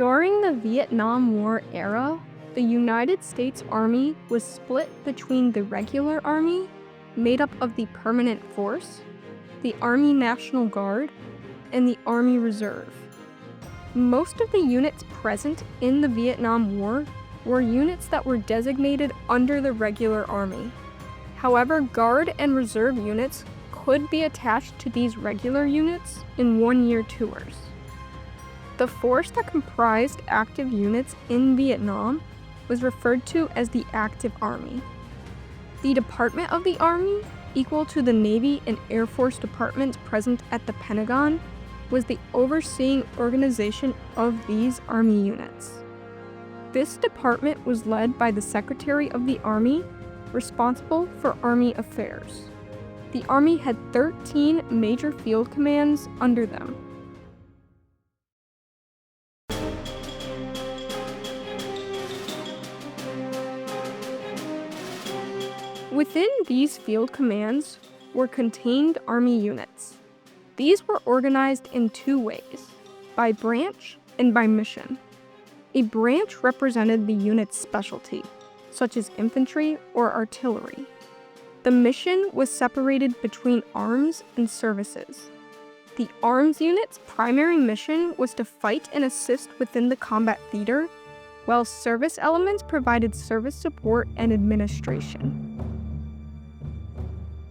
During the Vietnam War era, the United States Army was split between the regular army, made up of the Permanent Force, the Army National Guard, and the Army Reserve. Most of the units present in the Vietnam War were units that were designated under the regular army. However, Guard and Reserve units could be attached to these regular units in one-year tours. The force that comprised active units in Vietnam was referred to as the Active Army. The Department of the Army, equal to the Navy and Air Force departments present at the Pentagon, was the overseeing organization of these Army units. This department was led by the Secretary of the Army, responsible for Army affairs. The Army had 13 major field commands under them. Within these field commands were contained Army units. These were organized in two ways, by branch and by mission. A branch represented the unit's specialty, such as infantry or artillery. The mission was separated between arms and services. The arms unit's primary mission was to fight and assist within the combat theater, while service elements provided service support and administration.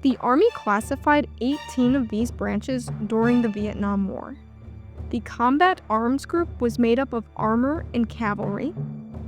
The Army classified 18 of these branches during the Vietnam War. The Combat Arms Group was made up of armor and cavalry,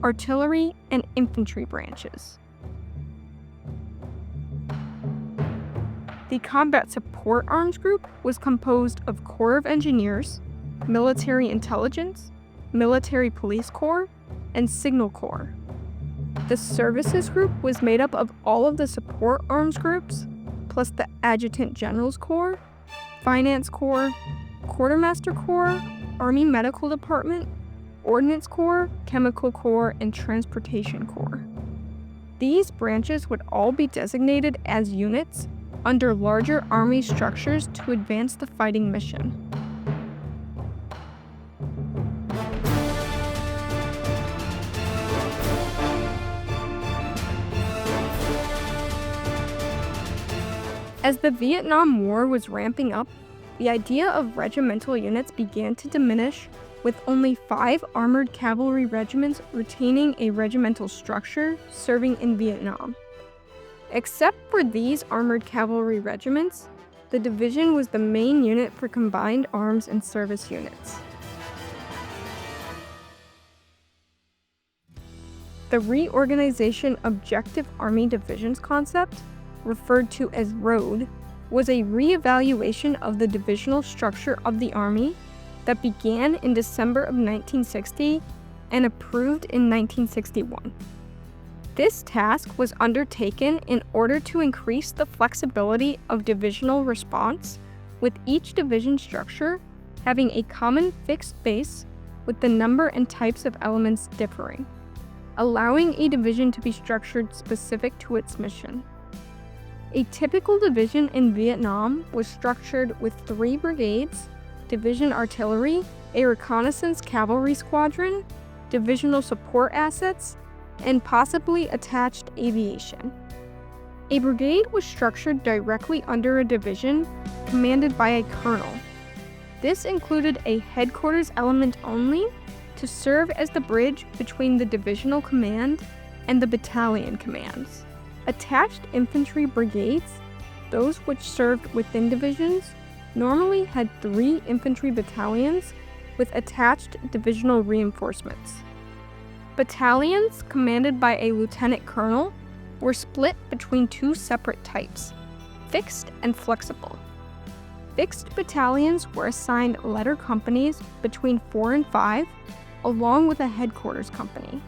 artillery, and infantry branches. The Combat Support Arms Group was composed of Corps of Engineers, Military Intelligence, Military Police Corps, and Signal Corps. The Services Group was made up of all of the Support Arms Groups, plus the Adjutant General's Corps, Finance Corps, Quartermaster Corps, Army Medical Department, Ordnance Corps, Chemical Corps, and Transportation Corps. These branches would all be designated as units under larger Army structures to advance the fighting mission. As the Vietnam War was ramping up, the idea of regimental units began to diminish, with only 5 armored cavalry regiments retaining a regimental structure serving in Vietnam. Except for these armored cavalry regiments, the division was the main unit for combined arms and service units. The reorganization Objective Army Divisions concept, referred to as ROAD, was a re-evaluation of the divisional structure of the Army that began in December of 1960 and approved in 1961. This task was undertaken in order to increase the flexibility of divisional response, with each division structure having a common fixed base with the number and types of elements differing, allowing a division to be structured specific to its mission. A typical division in Vietnam was structured with 3 brigades, division artillery, a reconnaissance cavalry squadron, divisional support assets, and possibly attached aviation. A brigade was structured directly under a division commanded by a colonel. This included a headquarters element only to serve as the bridge between the divisional command and the battalion commands. Attached infantry brigades, those which served within divisions, normally had 3 infantry battalions with attached divisional reinforcements. Battalions, commanded by a lieutenant colonel, were split between 2 separate types, fixed and flexible. Fixed battalions were assigned letter companies between 4 and 5, along with a headquarters company.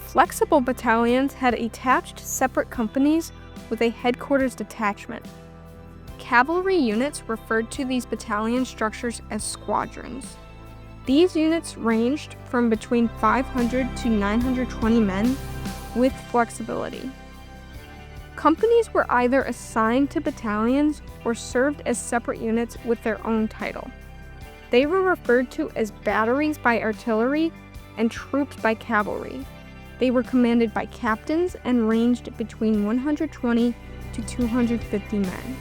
Flexible battalions had attached separate companies with a headquarters detachment. Cavalry units referred to these battalion structures as squadrons. These units ranged from between 500 to 920 men, with flexibility. Companies were either assigned to battalions or served as separate units with their own title. They were referred to as batteries by artillery and troops by cavalry. They were commanded by captains and ranged between 120 to 250 men.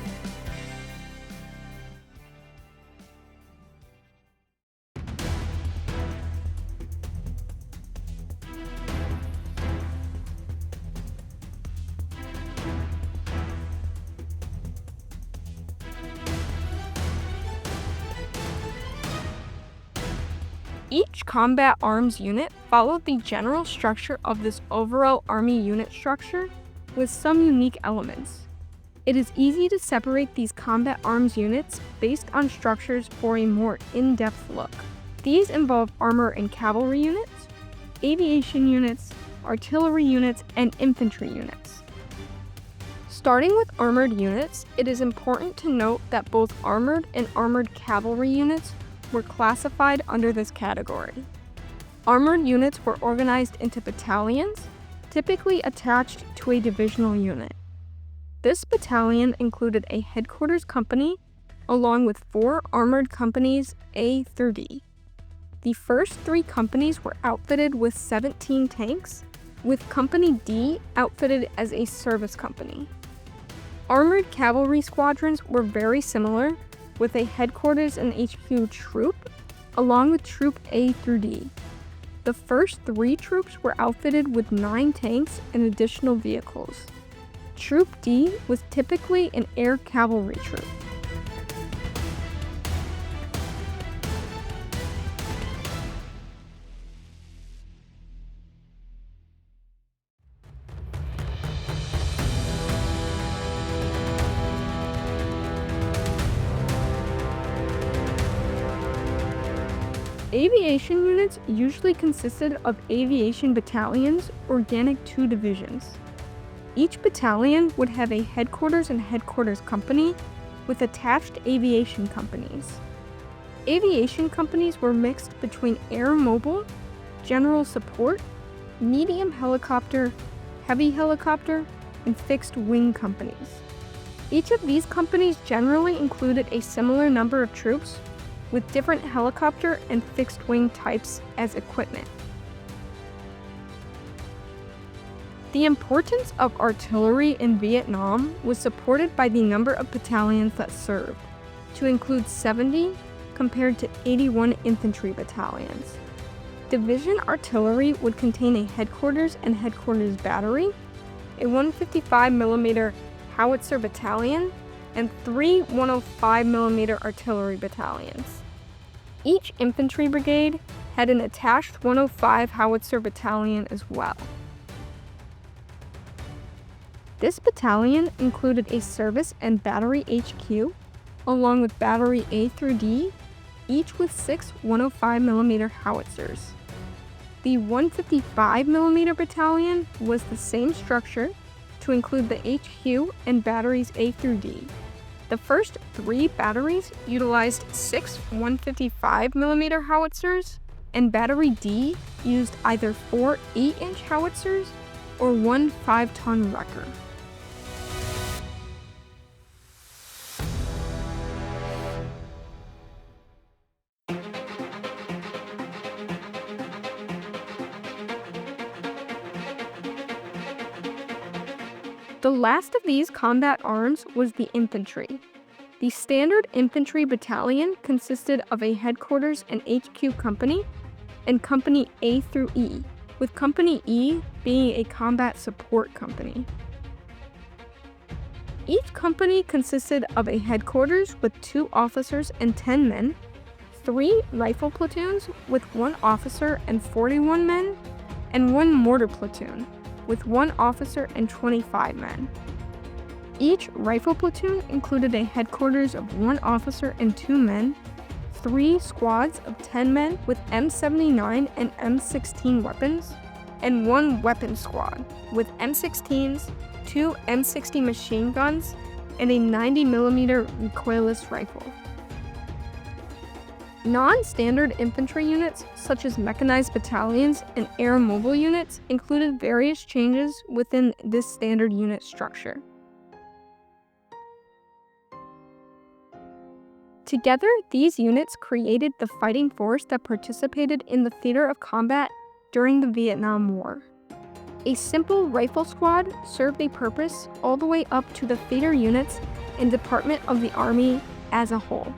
Each combat arms unit followed the general structure of this overall army unit structure with some unique elements. It is easy to separate these combat arms units based on structures for a more in-depth look. These involve armor and cavalry units, aviation units, artillery units, and infantry units. Starting with armored units, it is important to note that both armored and armored cavalry units were classified under this category. Armored units were organized into battalions, typically attached to a divisional unit. This battalion included a headquarters company, along with 4 armored companies A through D. The first 3 companies were outfitted with 17 tanks, with Company D outfitted as a service company. Armored cavalry squadrons were very similar, with a headquarters and HQ troop, along with Troop A through D. The first 3 troops were outfitted with 9 tanks and additional vehicles. Troop D was typically an air cavalry troop. Aviation units usually consisted of aviation battalions, organic 2 divisions. Each battalion would have a headquarters and headquarters company with attached aviation companies. Aviation companies were mixed between air mobile, general support, medium helicopter, heavy helicopter, and fixed wing companies. Each of these companies generally included a similar number of troops, with different helicopter and fixed-wing types as equipment. The importance of artillery in Vietnam was supported by the number of battalions that served, to include 70 compared to 81 infantry battalions. Division artillery would contain a headquarters and headquarters battery, a 155mm howitzer battalion, and 3 105mm artillery battalions. Each infantry brigade had an attached 105 howitzer battalion as well. This battalion included a service and battery HQ, along with battery A through D, each with 6 105mm howitzers. The 155mm battalion was the same structure to include the HQ and batteries A through D. The first 3 batteries utilized 6 155mm howitzers, and Battery D used either 4 8-inch howitzers or 1 5-ton wrecker. The last of these combat arms was the infantry. The standard infantry battalion consisted of a headquarters and HQ company and Company A through E, with Company E being a combat support company. Each company consisted of a headquarters with 2 officers and 10 men, 3 rifle platoons with 1 officer and 41 men, and 1 mortar platoon with 1 officer and 25 men. Each rifle platoon included a headquarters of 1 officer and 2 men, 3 squads of 10 men with M79 and M16 weapons, and 1 weapon squad with M16s, 2 M60 machine guns, and a 90mm recoilless rifle. Non-standard infantry units, such as mechanized battalions and air mobile units, included various changes within this standard unit structure. Together, these units created the fighting force that participated in the theater of combat during the Vietnam War. A simple rifle squad served a purpose all the way up to the theater units and department of the Army as a whole.